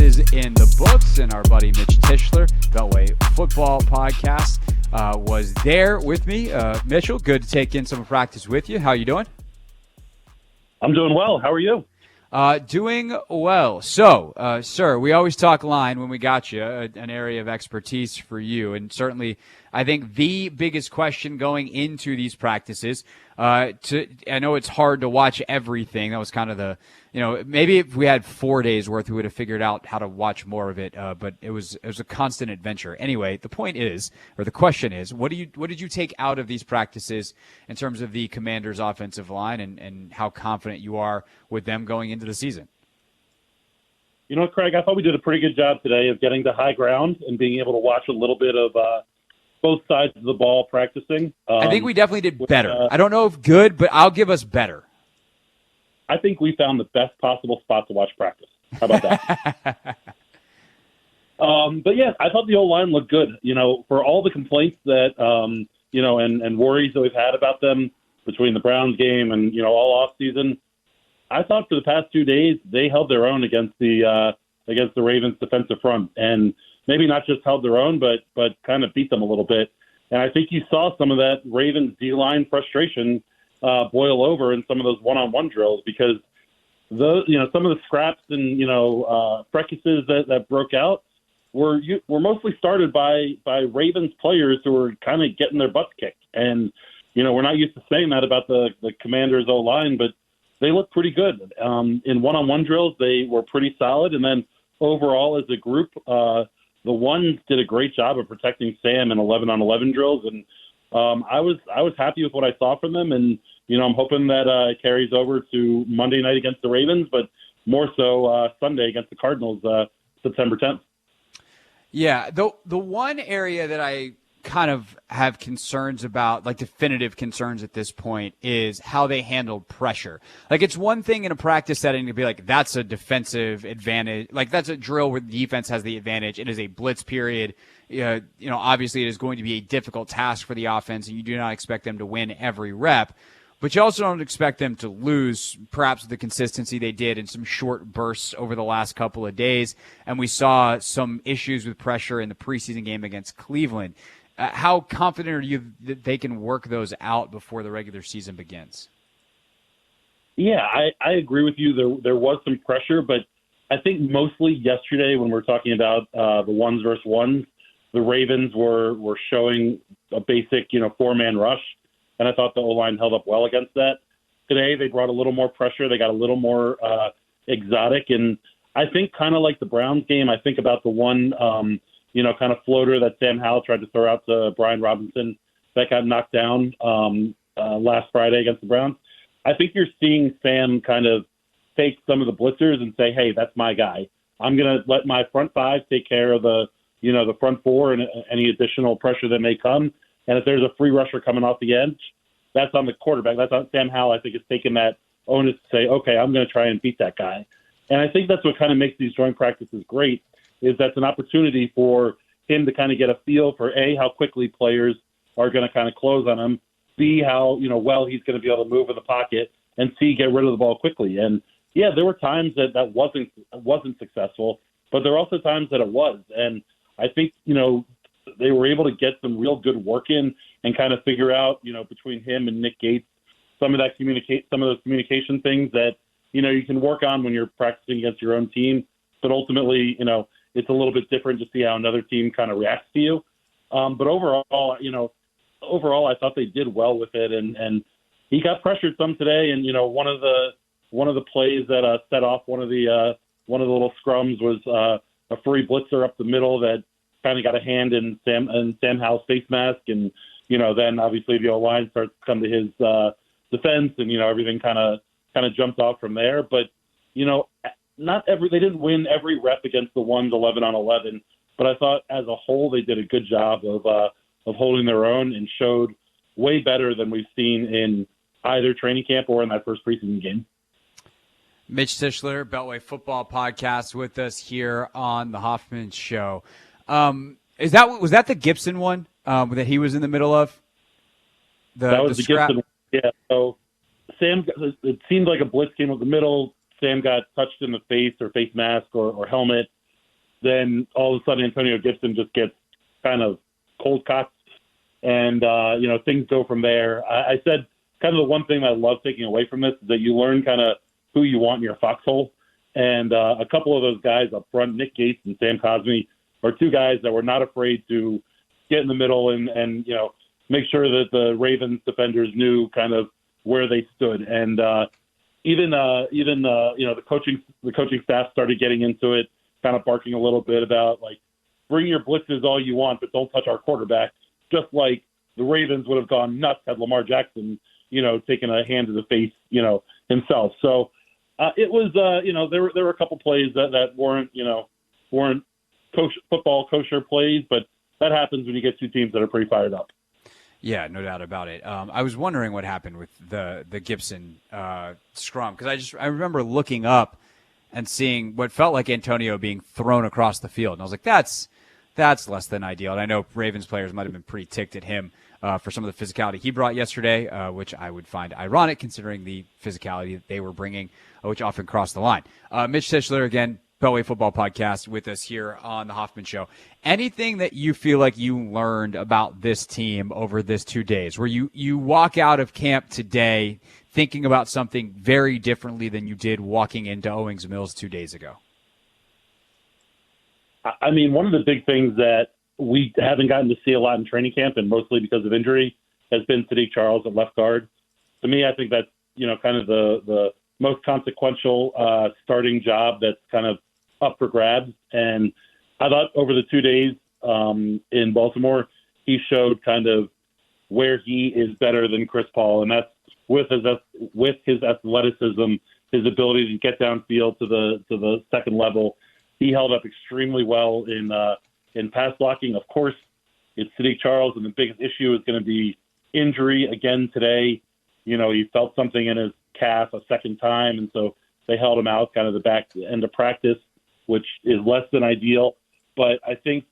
is in the books, and our buddy Mitch Tischler, Beltway Football Podcast, was there with me. Mitchell, good to take in some practice with you. How you doing? I'm doing well. How are you? Doing well. So, sir, we always talk line when we got you, an area of expertise for you. And certainly, I think the biggest question going into these practices, I know it's hard to watch everything. That was kind of maybe if we had 4 days worth, we would have figured out how to watch more of it. But it was a constant adventure. Anyway, the question is, what did you take out of these practices in terms of the Commanders' offensive line and how confident you are with them going into the season? You know, Craig, I thought we did a pretty good job today of getting to high ground and being able to watch a little bit of both sides of the ball practicing. I think we definitely did better. I don't know if good, but I'll give us better. I think we found the best possible spot to watch practice. How about that? But yeah, I thought the O-line looked good. You know, for all the complaints that, and worries that we've had about them between the Browns game and, all off season, I thought for the past 2 days, they held their own against the Ravens defensive front, and maybe not just held their own, but kind of beat them a little bit. And I think you saw some of that Ravens D-line frustration boil over in some of those one-on-one drills, because some of the scraps and fracases that broke out were mostly started by Ravens players who were kind of getting their butts kicked. And we're not used to saying that about the Commanders O-line, but they look pretty good. In one-on-one drills, they were pretty solid, and then overall as a group, the ones did a great job of protecting Sam in 11-on-11 drills, and I was happy with what I saw from them, and I'm hoping that it carries over to Monday night against the Ravens, but more so Sunday against the Cardinals, September 10th. Yeah, the one area that I kind of have concerns about, like definitive concerns at this point, is how they handled pressure. Like, it's one thing in a practice setting to be like, that's a defensive advantage. Like, that's a drill where the defense has the advantage. It is a blitz period. Obviously it is going to be a difficult task for the offense, and you do not expect them to win every rep. But you also don't expect them to lose, perhaps with the consistency they did in some short bursts over the last couple of days. And we saw some issues with pressure in the preseason game against Cleveland. How confident are you that they can work those out before the regular season begins? Yeah, I agree with you. There was some pressure, but I think mostly yesterday when we're talking about the ones versus ones, the Ravens were showing a basic, four-man rush, and I thought the O-line held up well against that. Today they brought a little more pressure. They got a little more exotic, and I think kind of like the Browns game, I think about the one kind of floater that Sam Howell tried to throw out to Brian Robinson that got knocked down last Friday against the Browns. I think you're seeing Sam kind of take some of the blitzers and say, hey, that's my guy. I'm going to let my front five take care of the front four and any additional pressure that may come. And if there's a free rusher coming off the edge, that's on the quarterback. That's on Sam Howell, I think, is taking that onus to say, okay, I'm going to try and beat that guy. And I think that's what kind of makes these joint practices great, is that's an opportunity for him to kind of get a feel for, A, how quickly players are going to kind of close on him, B, how well he's going to be able to move in the pocket, and C, get rid of the ball quickly. And, yeah, there were times that wasn't successful, but there were also times that it was. And I think, they were able to get some real good work in and kind of figure out, between him and Nick Gates, some of those communication things that, you can work on when you're practicing against your own team. But ultimately, it's a little bit different to see how another team kind of reacts to you. But overall, I thought they did well with it, and he got pressured some today. And one of the plays that set off one of the little scrums was a free blitzer up the middle that kind of got a hand in Sam Howell's face mask, and then obviously the O-line starts to come to his defense, and everything kind of jumped off from there. But they didn't win every rep against the ones 11-on-11, but I thought as a whole they did a good job of holding their own and showed way better than we've seen in either training camp or in that first preseason game. Mitch Tischler, Beltway Football Podcast, with us here on the Hoffman Show. Was that the Gibson one that he was in the middle of? That was the Gibson one. Yeah. So Sam, it seemed like a blitz came up the middle. Sam got touched in the face or face mask or helmet, then all of a sudden Antonio Gibson just gets kind of cold cuts, and things go from there. I said kind of the one thing that I love taking away from this is that you learn kind of who you want in your foxhole, and a couple of those guys up front, Nick Gates and Sam Cosmi, are two guys that were not afraid to get in the middle and make sure that the Ravens defenders knew kind of where they stood, and even the coaching staff started getting into it, kind of barking a little bit about like, bring your blitzes all you want, but don't touch our quarterback. Just like the Ravens would have gone nuts had Lamar Jackson, taken a hand to the face, himself. So it was, there were a couple plays that weren't football kosher plays, but that happens when you get two teams that are pretty fired up. Yeah, no doubt about it. I was wondering what happened with the Gibson scrum, because I remember looking up and seeing what felt like Antonio being thrown across the field, and I was like, that's less than ideal. And I know Ravens players might have been pretty ticked at him for some of the physicality he brought yesterday, which I would find ironic considering the physicality that they were bringing, which often crossed the line. Mitch Tischler, again, Beltway Football Podcast, with us here on the Hoffman Show. Anything that you feel like you learned about this team over this 2 days, where you walk out of camp today thinking about something very differently than you did walking into Owings Mills 2 days ago? I mean, one of the big things that we haven't gotten to see a lot in training camp, and mostly because of injury, has been Sadiq Charles at left guard. To me, I think that's, kind of the most consequential starting job that's kind of up for grabs. And I thought over the 2 days in Baltimore, he showed kind of where he is better than Chris Paul, and that's with his athleticism, his ability to get downfield to the second level. He held up extremely well in pass blocking. Of course, it's Sadiq Charles, and the biggest issue is going to be injury again today. He felt something in his calf a second time, and so they held him out kind of the back end of practice, which is less than ideal. But I think,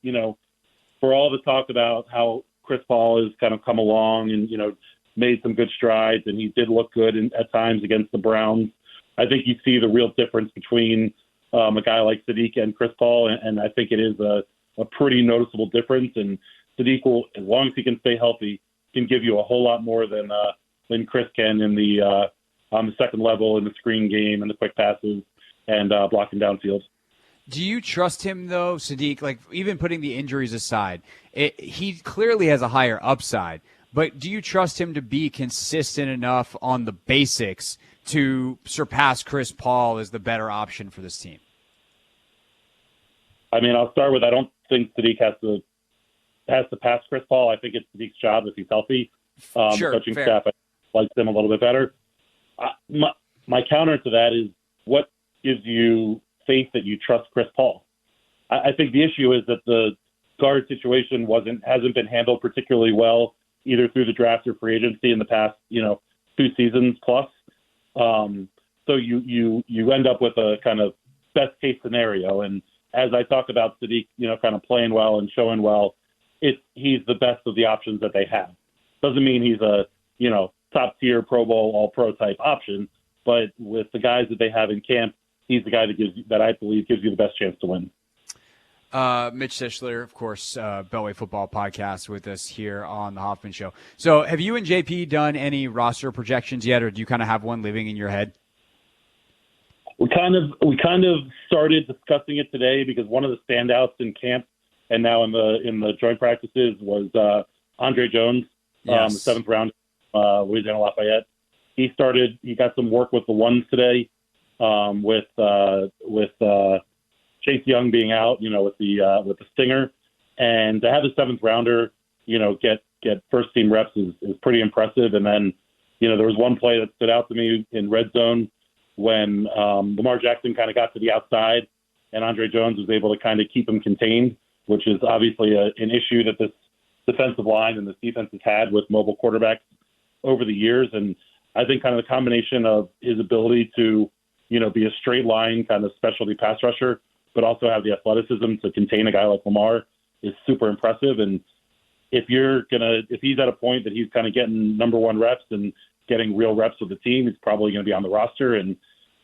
for all the talk about how Chris Paul has kind of come along and, made some good strides, and he did look good at times against the Browns, I think you see the real difference between a guy like Sadiq and Chris Paul, and I think it is a pretty noticeable difference. And Sadiq will, as long as he can stay healthy, can give you a whole lot more than Chris can in on the second level in the screen game and the quick passes and blocking downfield. Do you trust him, though, Sadiq? Like, even putting the injuries aside, he clearly has a higher upside, but do you trust him to be consistent enough on the basics to surpass Chris Paul as the better option for this team? I mean, I'll start with, I don't think Sadiq has to pass Chris Paul. I think it's Sadiq's job if he's healthy. Sure, coaching fair. staff likes him a little bit better. My counter to that is, what gives you faith that you trust Chris Paul? I think the issue is that the guard situation hasn't been handled particularly well, either through the draft or free agency in the past, 2 seasons plus. So you end up with a kind of best case scenario. And as I talk about Sadiq, kind of playing well and showing well, he's the best of the options that they have. Doesn't mean he's a, top tier Pro Bowl, all pro type option, but with the guys that they have in camp, he's the guy that I believe gives you the best chance to win. Mitch Tischler, of course, Beltway Football Podcast, with us here on the Hoffman Show. So have you and JP done any roster projections yet, or do you kind of have one living in your head? We kind of started discussing it today, because one of the standouts in camp and now in the joint practices was Andre Jones, Yes. the 7th round, Louisiana Lafayette. He got some work with the ones today, with Chase Young being out, with the stinger, and to have the 7th rounder, get first team reps is pretty impressive. And then, there was one play that stood out to me in red zone when Lamar Jackson kind of got to the outside, and Andre Jones was able to kind of keep him contained, which is obviously an issue that this defensive line and this defense has had with mobile quarterbacks over the years. And I think kind of the combination of his ability to, be a straight line kind of specialty pass rusher, but also have the athleticism to contain a guy like Lamar is super impressive. And if he's at a point that he's kind of getting number one reps and getting real reps with the team, he's probably going to be on the roster. And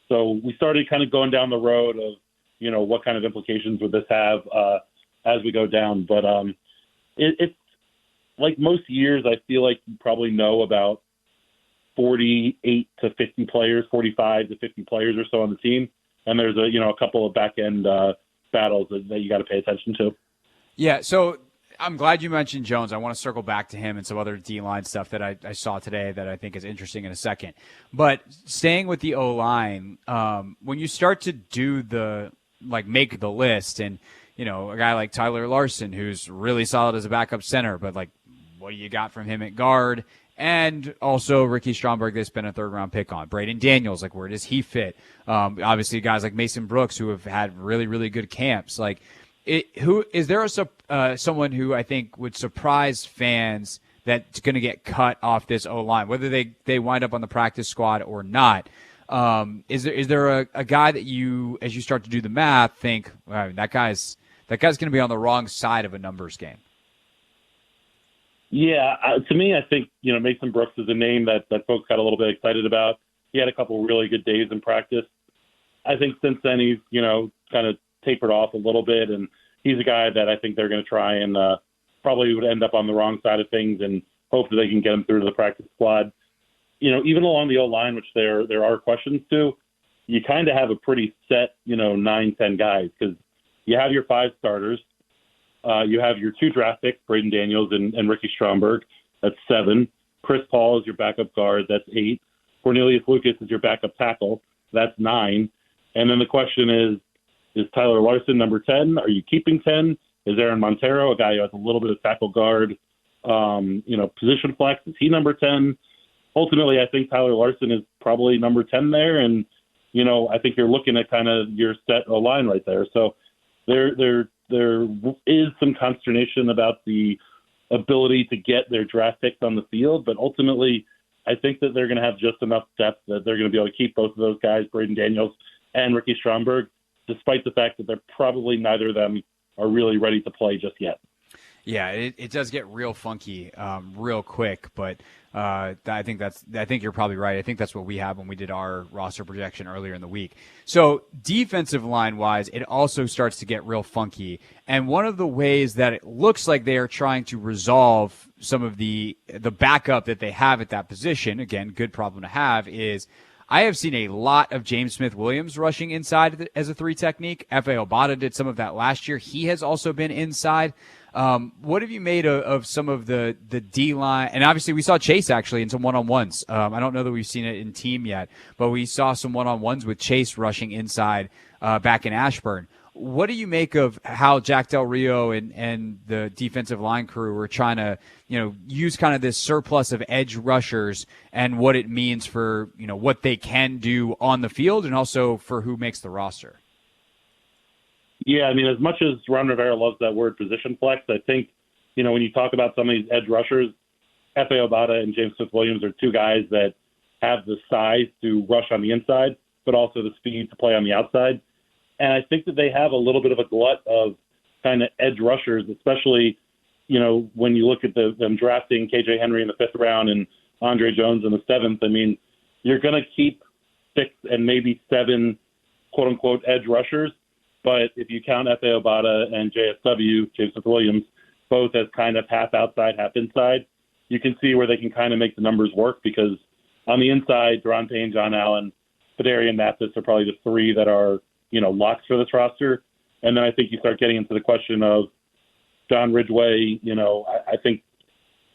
so we started kind of going down the road of, what kind of implications would this have as we go down. But it's like most years, I feel like you probably know about 48 to 50 players, 45 to 50 players or so on the team. And there's a couple of back end battles that you got to pay attention to. Yeah. So I'm glad you mentioned Jones. I want to circle back to him and some other D-line stuff that I saw today that I think is interesting in a second. But staying with the O-line, when you start to do make the list and, a guy like Tyler Larson, who's really solid as a backup center, but what do you got from him at guard? And also Ricky Stromberg, they spent a third-round pick on. Braden Daniels, where does he fit? Obviously, guys like Mason Brooks, who have had really, really good camps. Who is there someone who I think would surprise fans that's going to get cut off this O-line, whether they wind up on the practice squad or not? Is there a guy that you, as you start to do the math, think that guy's going to be on the wrong side of a numbers game? Yeah, to me, I think, Mason Brooks is a name that folks got a little bit excited about. He had a couple really good days in practice. I think since then he's, kind of tapered off a little bit, and he's a guy that I think they're going to try and probably would end up on the wrong side of things and hope that they can get him through to the practice squad. Even along the O-line, which there are questions to, you kind of have a pretty set, 9, 10 guys, because you have your 5 starters. You have your 2 draft picks, Braden Daniels and Ricky Stromberg. That's 7. Chris Paul is your backup guard. That's 8. Cornelius Lucas is your backup tackle. That's 9. And then the question is Tyler Larson number 10? Are you keeping 10? Is Aaron Montero, a guy who has a little bit of tackle guard, position flex? Is he number 10? Ultimately, I think Tyler Larson is probably number 10 there. And, I think you're looking at kind of your set O-line right there. So there is some consternation about the ability to get their draft picks on the field, but ultimately I think that they're going to have just enough depth that they're going to be able to keep both of those guys, Braden Daniels and Ricky Stromberg, despite the fact that they're probably neither of them are really ready to play just yet. Yeah, it does get real funky real quick, but I think you're probably right. I think that's what we have when we did our roster projection earlier in the week. So defensive line wise, it also starts to get real funky. And one of the ways that it looks like they are trying to resolve some of the backup that they have at that position, again, good problem to have, is I have seen a lot of James Smith-Williams rushing inside as a 3 technique. F.A. Obata did some of that last year. He has also been inside. What have you made of some of the D-line? And obviously we saw Chase actually in some one-on-ones. I don't know that we've seen it in team yet, but we saw some one-on-ones with Chase rushing inside back in Ashburn. What do you make of how Jack Del Rio and the defensive line crew were trying to, use kind of this surplus of edge rushers and what it means for, what they can do on the field and also for who makes the roster? Yeah, I mean, as much as Ron Rivera loves that word position flex, I think, when you talk about some of these edge rushers, F.A. Obata and James Smith-Williams are 2 guys that have the size to rush on the inside, but also the speed to play on the outside. And I think that they have a little bit of a glut of kind of edge rushers, especially, when you look at them drafting KJ Henry in the 5th round and Andre Jones in the 7th. I mean, you're going to keep 6 and maybe 7 quote-unquote edge rushers. But if you count F.A. Obata and JSW, James Smith-Williams, both as kind of half outside, half inside, you can see where they can kind of make the numbers work because on the inside, Deron Payne, John Allen, Fedarian Mathis are probably the 3 that are, locks for this roster. And then I think you start getting into the question of John Ridgeway. I think,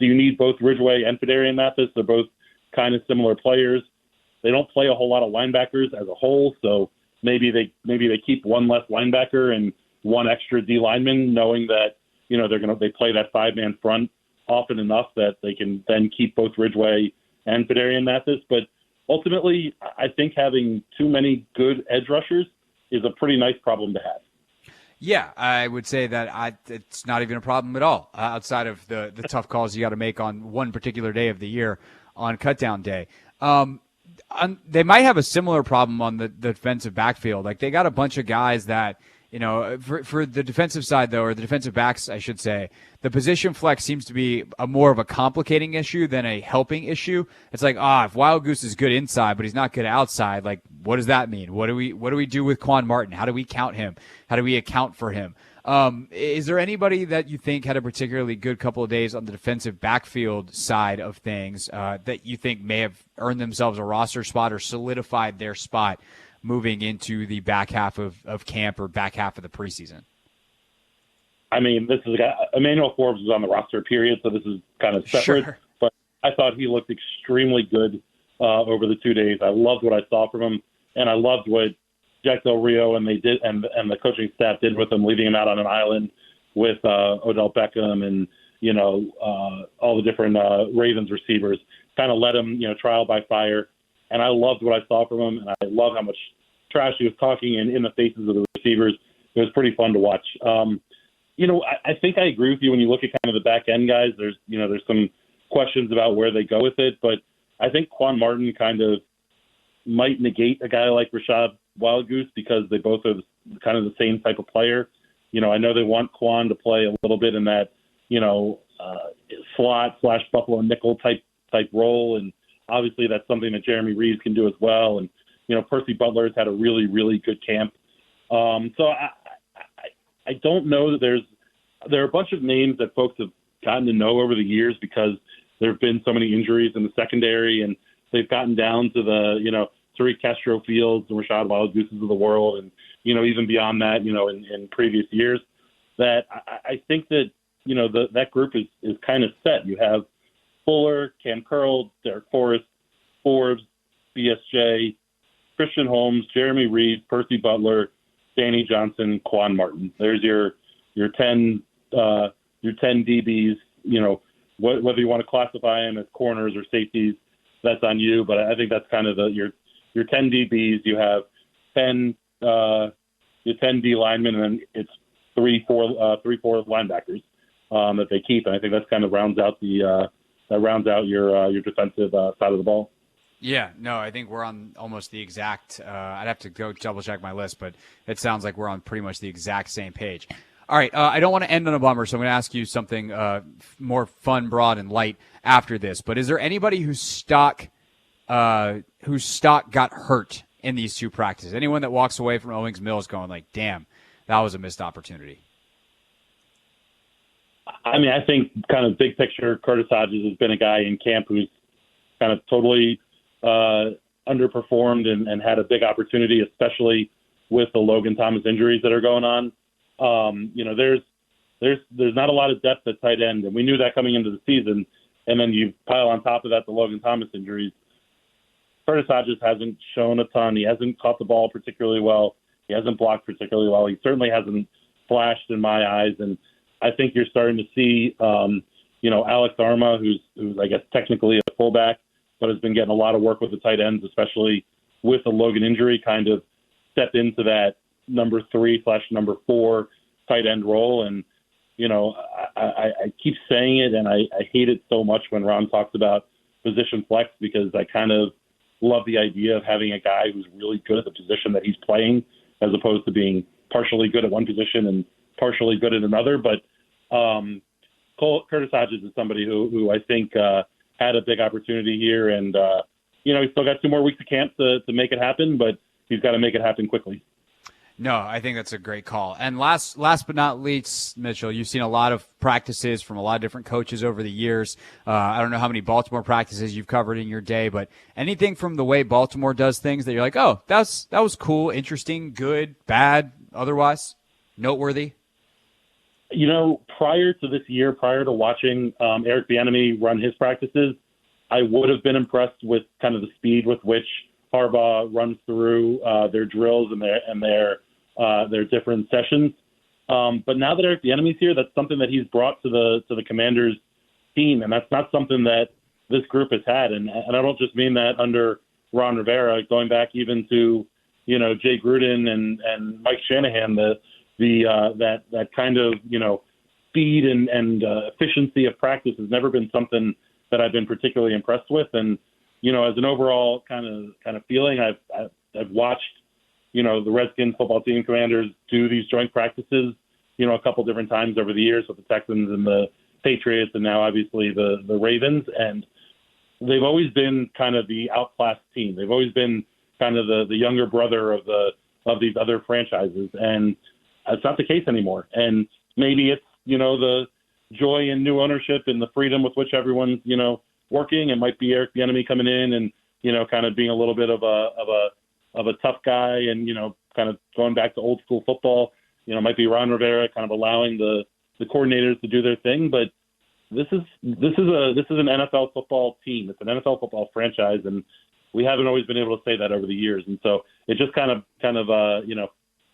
do you need both Ridgeway and Fedarian Mathis? They're both kind of similar players. They don't play a whole lot of linebackers as a whole, so maybe they keep one less linebacker and one extra D lineman, knowing that they play that 5-man front often enough that they can then keep both Ridgeway and Fedarian Mathis. But ultimately, I think having too many good edge rushers is a pretty nice problem to have. Yeah, I would say that it's not even a problem at all outside of the tough calls you got to make on one particular day of the year on cutdown day. They might have a similar problem on the defensive backfield. Like they got a bunch of guys that For the defensive side, though, or the defensive backs, I should say, the position flex seems to be a more of a complicating issue than a helping issue. It's like, if Wild Goose is good inside, but he's not good outside, like, what does that mean? What do we do with Quan Martin? How do we count him? How do we account for him? Is there anybody that you think had a particularly good couple of days on the defensive backfield side of things that you think may have earned themselves a roster spot or solidified their spot moving into the back half of camp or back half of the preseason? I mean, this is a guy, Emmanuel Forbes was on the roster, period, so this is kind of separate. Sure. But I thought he looked extremely good over the 2 days. I loved what I saw from him, and I loved what Jack Del Rio and they did, and the coaching staff did with him, leaving him out on an island with Odell Beckham and all the different Ravens receivers. Kind of let him trial by fire, and I loved what I saw from him, and I love how much trash he was talking in the faces of the receivers. It was pretty fun to watch. I think I agree with you when you look at kind of the back end guys. There's some questions about where they go with it, but I think Quan Martin kind of might negate a guy like Rashad Wild Goose because they both are kind of the same type of player. I know they want Quan to play a little bit in that slot / Buffalo nickel type role, and obviously that's something that Jeremy Reeves can do as well. And Percy Butler's had a really, really good camp. So I don't know that there are a bunch of names that folks have gotten to know over the years because there have been so many injuries in the secondary, and they've gotten down to the Tariq Castro Fields and Rashad Wild Gooses of the world, and even beyond that, in previous years. That I think that that group is kind of set. You have Fuller, Cam Curl, Derek Forrest, Forbes, BSJ, Christian Holmes, Jeremy Reed, Percy Butler, Danny Johnson, Quan Martin. There's your 10 DBs. Whether you want to classify them as corners or safeties, that's on you. But I think that's kind of your 10 DBs. You have 10 D linemen, and then it's 3-4 linebackers that they keep. And I think that's kind of rounds out your defensive side of the ball. Yeah, no, I think we're on almost the exact I'd have to go double check my list, but it sounds like we're on pretty much the exact same page. All right, I don't want to end on a bummer, so I'm going to ask you something more fun, broad, and light after this. But is there anybody whose stock got hurt in these two practices? Anyone that walks away from Owings Mills going like, damn, that was a missed opportunity? I mean, I think kind of big picture, Curtis Hodges has been a guy in camp who's kind of totally underperformed and had a big opportunity, especially with the Logan Thomas injuries that are going on. There's not a lot of depth at tight end, and we knew that coming into the season. And then you pile on top of that the Logan Thomas injuries. Curtis Hodges hasn't shown a ton. He hasn't caught the ball particularly well. He hasn't blocked particularly well. He certainly hasn't flashed in my eyes. And I think you're starting to see, Alex Arma, who's I guess technically a fullback, but has been getting a lot of work with the tight ends, especially with the Logan injury, kind of step into that number 3/number 4 tight end role. And, I keep saying it, and I hate it so much when Ron talks about position flex, because I kind of love the idea of having a guy who's really good at the position that he's playing, as opposed to being partially good at one position and partially good at another. But Curtis Hodges is somebody who I think had a big opportunity here, and he's still got 2 more weeks of camp to make it happen, but he's got to make it happen quickly. No, I think that's a great call. And last but not least, Mitchell, you've seen a lot of practices from a lot of different coaches over the years. I don't know how many Baltimore practices you've covered in your day, but anything from the way Baltimore does things that you're like, oh, that was cool, interesting, good, bad, otherwise noteworthy? Prior to this year, prior to watching Eric Bieniemy run his practices, I would have been impressed with kind of the speed with which Harbaugh runs through their drills and their different sessions. But now that Eric Bieniemy's here, that's something that he's brought to the Commanders team, and that's not something that this group has had. And I don't just mean that under Ron Rivera, going back even to Jay Gruden and Mike Shanahan, that kind of speed and efficiency of practice has never been something that I've been particularly impressed with. And as an overall kind of feeling, I've watched the Redskins football team commanders do these joint practices, a couple different times over the years with the Texans and the Patriots, and now obviously the Ravens. And they've always been kind of the outclassed team. They've always been kind of the younger brother of these other franchises, and it's not the case anymore. And maybe it's the joy in new ownership and the freedom with which everyone's working. It might be Eric Bieniemy coming in and kind of being a little bit of a tough guy and kind of going back to old school football. It might be Ron Rivera kind of allowing the coordinators to do their thing, but this is an NFL football team. It's an NFL football franchise, and we haven't always been able to say that over the years. And so it just kind of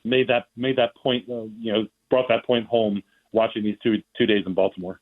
made that point, brought that point home watching these two days in Baltimore.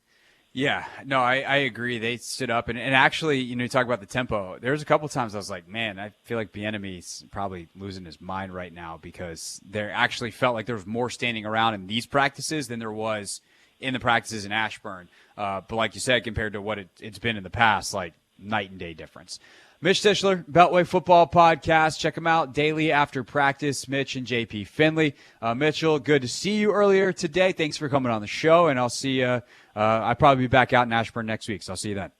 Yeah, no, I agree. They stood up and actually, you talk about the tempo. There's a couple times I was like, man, I feel like Bieniemy's probably losing his mind right now, because there actually felt like there was more standing around in these practices than there was in the practices in Ashburn. But like you said, compared to what it's been in the past, like night and day difference. Mitch Tischler, Beltway Football Podcast. Check him out daily after practice. Mitch and JP Finley. Mitchell, good to see you earlier today. Thanks for coming on the show, and I'll see you. I'll probably be back out in Ashburn next week, so I'll see you then.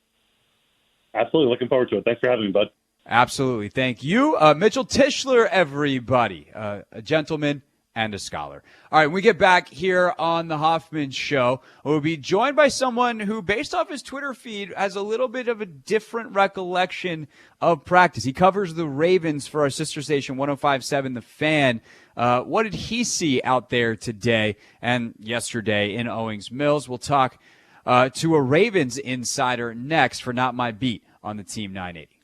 Absolutely. Looking forward to it. Thanks for having me, bud. Absolutely. Thank you. Mitchell Tischler, everybody. A gentleman and a scholar. All right, when we get back here on the Hoffman Show, we'll be joined by someone who, based off his Twitter feed, has a little bit of a different recollection of practice. He covers the Ravens for our sister station, 105.7 The Fan. What did he see out there today and yesterday in Owings Mills? We'll talk to a Ravens insider next for Not My Beat on the Team 980.